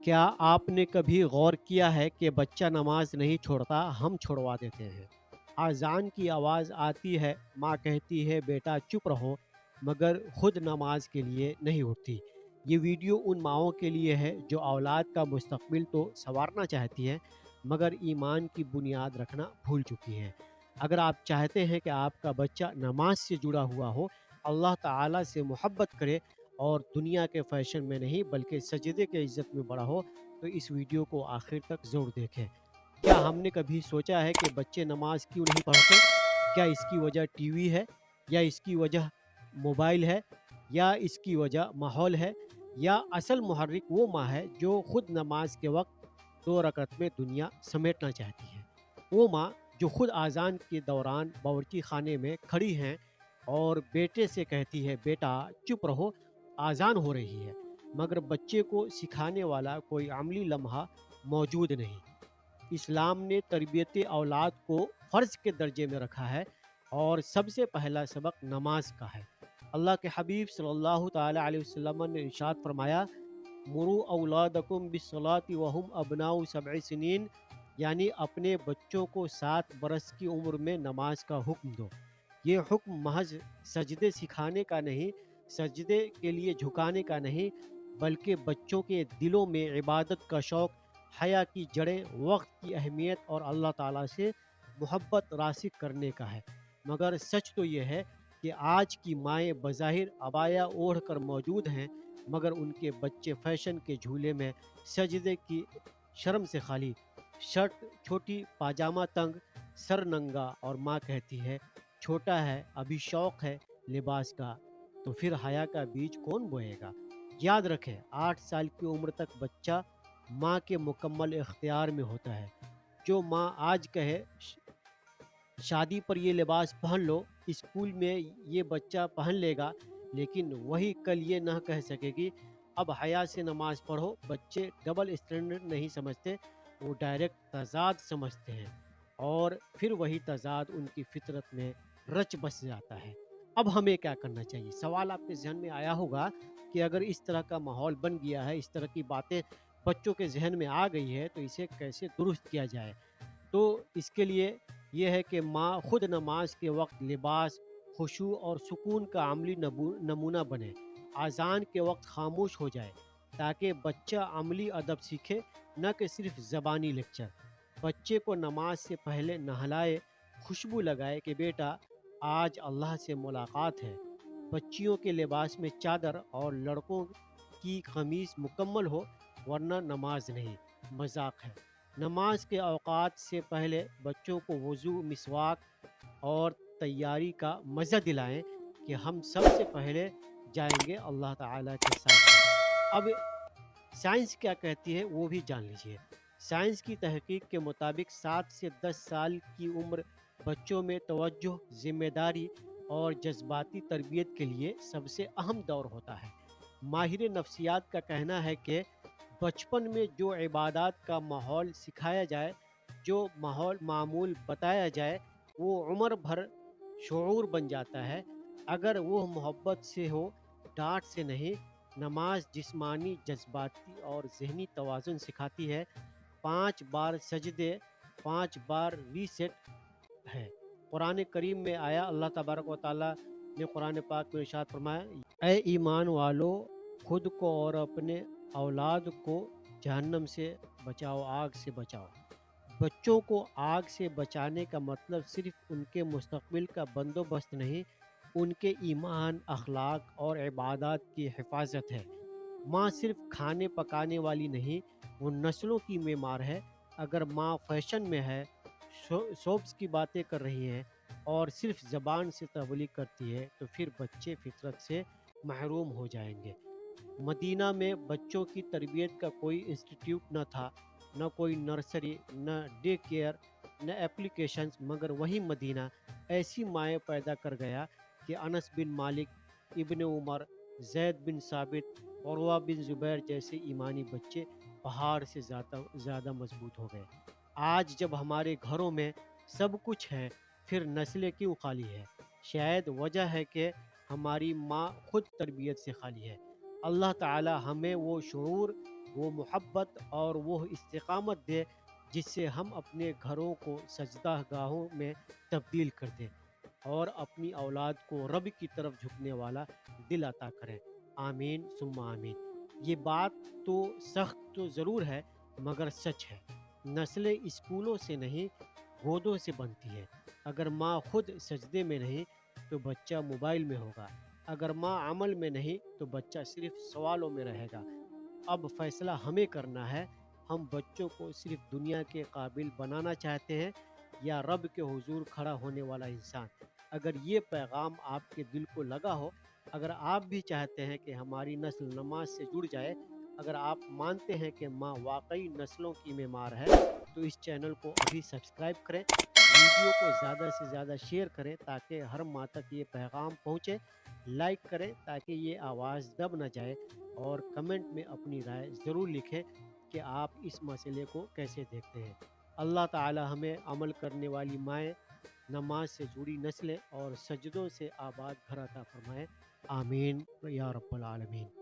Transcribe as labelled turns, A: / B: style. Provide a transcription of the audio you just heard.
A: क्या आपने कभी गौर किया है कि बच्चा नमाज नहीं छोड़ता, हम छुड़वा देते हैं। अज़ान की आवाज़ आती है, माँ कहती है बेटा चुप रहो, मगर खुद नमाज के लिए नहीं उठती। ये वीडियो उन माँओं के लिए है जो औलाद का मुस्तकबिल तो संवारना चाहती हैं, मगर ईमान की बुनियाद रखना भूल चुकी हैं। अगर आप चाहते हैं कि आपका बच्चा नमाज से जुड़ा हुआ हो, अल्लाह ताला से मोहब्बत करे और दुनिया के फैशन में नहीं बल्कि सजदे के इज़्ज़त में बड़ा हो, तो इस वीडियो को आखिर तक ज़रूर देखें। क्या हमने कभी सोचा है कि बच्चे नमाज क्यों नहीं पढ़ते? क्या इसकी वजह टीवी है, या इसकी वजह मोबाइल है, या इसकी वजह माहौल है, या असल मुहर्रिक वो माँ है जो खुद नमाज के वक्त 2 रकअत में दुनिया समेटना चाहती है। वो माँ जो खुद आज़ान के दौरान बावर्ची खाने में खड़ी हैं और बेटे से कहती है बेटा चुप रहो, आज़ान हो रही है, मगर बच्चे को सिखाने वाला कोई अमली लम्हा मौजूद नहीं। इस्लाम ने तरबियत औलाद को फ़र्ज़ के दर्जे में रखा है और सबसे पहला सबक नमाज का है। अल्लाह के हबीब सल्लल्लाहु ताला अलैहि वसल्लम ने इरशाद फरमाया, मुरु औलादकुम बिस्सलाति वहुम अबनाउ सब'i सिनीन, यानी अपने बच्चों को 7 बरस की उम्र में नमाज का हुक्म दो। ये हुक्म महज सजदे सिखाने का नहीं, सजदे के लिए झुकाने का नहीं, बल्कि बच्चों के दिलों में इबादत का शौक़, हया की जड़ें, वक्त की अहमियत और अल्लाह ताला से मोहब्बत रासिक करने का है। मगर सच तो ये है कि आज की माएँ बज़ाहिर अबाया ओढ़ कर मौजूद हैं, मगर उनके बच्चे फैशन के झूले में सजदे की शर्म से खाली, शर्ट छोटी, पाजामा तंग, सर नंगा, और माँ कहती है छोटा है, अभी शौक है लिबास का, तो फिर हया का बीज कौन बोएगा। याद रखें, 8 साल की उम्र तक बच्चा माँ के मुकम्मल इख्तियार में होता है। जो माँ आज कहे शादी पर ये लिबास पहन लो, स्कूल में ये बच्चा पहन लेगा, लेकिन वही कल ये ना कह सकेगी अब हया से नमाज पढ़ो। बच्चे डबल स्टैंडर्ड नहीं समझते, वो डायरेक्ट तज़ाद समझते हैं, और फिर वही तज़ाद उनकी फितरत में रच बस जाता है। अब हमें क्या करना चाहिए? सवाल आपके ज़हन में आया होगा कि अगर इस तरह का माहौल बन गया है, इस तरह की बातें बच्चों के ज़हन में आ गई है, तो इसे कैसे दुरुस्त किया जाए? तो इसके लिए ये है कि माँ खुद नमाज के वक्त लिबास, खुशू और सुकून का अमली नमूना बने। आज़ान के वक्त खामोश हो जाए ताकि बच्चा अमली अदब सीखे, न कि सिर्फ ज़बानी लेक्चर। बच्चे को नमाज से पहले नहलाए, खुशबू लगाए कि बेटा आज अल्लाह से मुलाकात है। बच्चियों के लिबास में चादर और लड़कों की कमीज़ मुकम्मल हो, वरना नमाज नहीं, मजाक है। नमाज के औकात से पहले बच्चों को वज़ू, मिसवाक और तैयारी का मज़ा दिलाएं कि हम सबसे पहले जाएंगे अल्लाह ताला के सामने। अब साइंस क्या कहती है वो भी जान लीजिए। साइंस की तहकीक के मुताबिक 7 से 10 साल की उम्र बच्चों में तवज्जो, जिम्मेदारी और जज्बाती तरबियत के लिए सबसे अहम दौर होता है। माहिर नफ्सियात का कहना है कि बचपन में जो इबादत का माहौल सिखाया जाए, जो माहौल मामूल बताया जाए, वो उम्र भर शऊर बन जाता है। अगर वो मोहब्बत से हो, डांट से नहीं। नमाज जिस्मानी, जज्बाती और ज़हनी तवाज़ुन सिखाती है। 5 बार सजदे, 5 बार रीसेट है। कुरान करीम में आया, अल्लाह तबारक व तआला ने कुरान पाक में इरशाद फरमाया, ऐ ईमान वालों, खुद को और अपने औलाद को जहन्नम से बचाओ, आग से बचाओ। बच्चों को आग से बचाने का मतलब सिर्फ उनके मुस्तकबिल का बंदोबस्त नहीं, उनके ईमान, अखलाक और इबादत की हिफाजत है। माँ सिर्फ खाने पकाने वाली नहीं, वो नस्लों की मेमार है। अगर माँ फैशन में है, सोप्स की बातें कर रही है और सिर्फ ज़बान से तबलीग करती है, तो फिर बच्चे फितरत से महरूम हो जाएंगे। मदीना में बच्चों की तरबियत का कोई इंस्टीट्यूट न था, न कोई नर्सरी, न डे केयर, न एप्लीकेशंस, मगर वही मदीना ऐसी माएँ पैदा कर गया कि अनस बिन मालिक, इब्न उमर, ज़ैद बिन साबित, उरवा बिन ज़ुबैर जैसे ईमानी बच्चे पहाड़ से ज़्यादा मजबूत हो गए। आज जब हमारे घरों में सब कुछ है, फिर नस्लें क्यों खाली है? शायद वजह है कि हमारी माँ खुद तरबियत से खाली है। अल्लाह ताला हमें वो शऊर وہ محبت اور وہ استقامت دے جس سے ہم اپنے گھروں کو سجدہ گاہوں میں تبدیل کر دیں اور اپنی اولاد کو رب کی طرف جھکنے والا دل عطا کریں۔ آمین ثم آمین۔ یہ بات تو سخت تو ضرور ہے مگر سچ ہے۔ نسلیں اسکولوں سے نہیں گودوں سے بنتی ہے۔ اگر ماں خود سجدے میں نہیں تو بچہ موبائل میں ہوگا۔ اگر ماں عمل میں نہیں تو بچہ صرف سوالوں میں رہے گا۔ اب فیصلہ ہمیں کرنا ہے، ہم بچوں کو صرف دنیا کے قابل بنانا چاہتے ہیں یا رب کے حضور کھڑا ہونے والا انسان۔ اگر یہ پیغام آپ کے دل کو لگا ہو، اگر آپ بھی چاہتے ہیں کہ ہماری نسل نماز سے جڑ جائے، اگر آپ مانتے ہیں کہ ماں واقعی نسلوں کی معمار ہے، تو اس چینل کو ابھی سبسکرائب کریں، ویڈیو کو زیادہ سے زیادہ شیئر کریں تاکہ ہر ماں تک یہ پیغام پہنچے، لائک کریں تاکہ یہ آواز دب نہ جائے، اور کمنٹ میں اپنی رائے ضرور لکھیں کہ آپ اس مسئلے کو کیسے دیکھتے ہیں۔ اللہ تعالی ہمیں عمل کرنے والی مائیں، نماز سے جڑی نسلیں اور سجدوں سے آباد گھر عطا فرمائے۔ آمین یا رب العالمین۔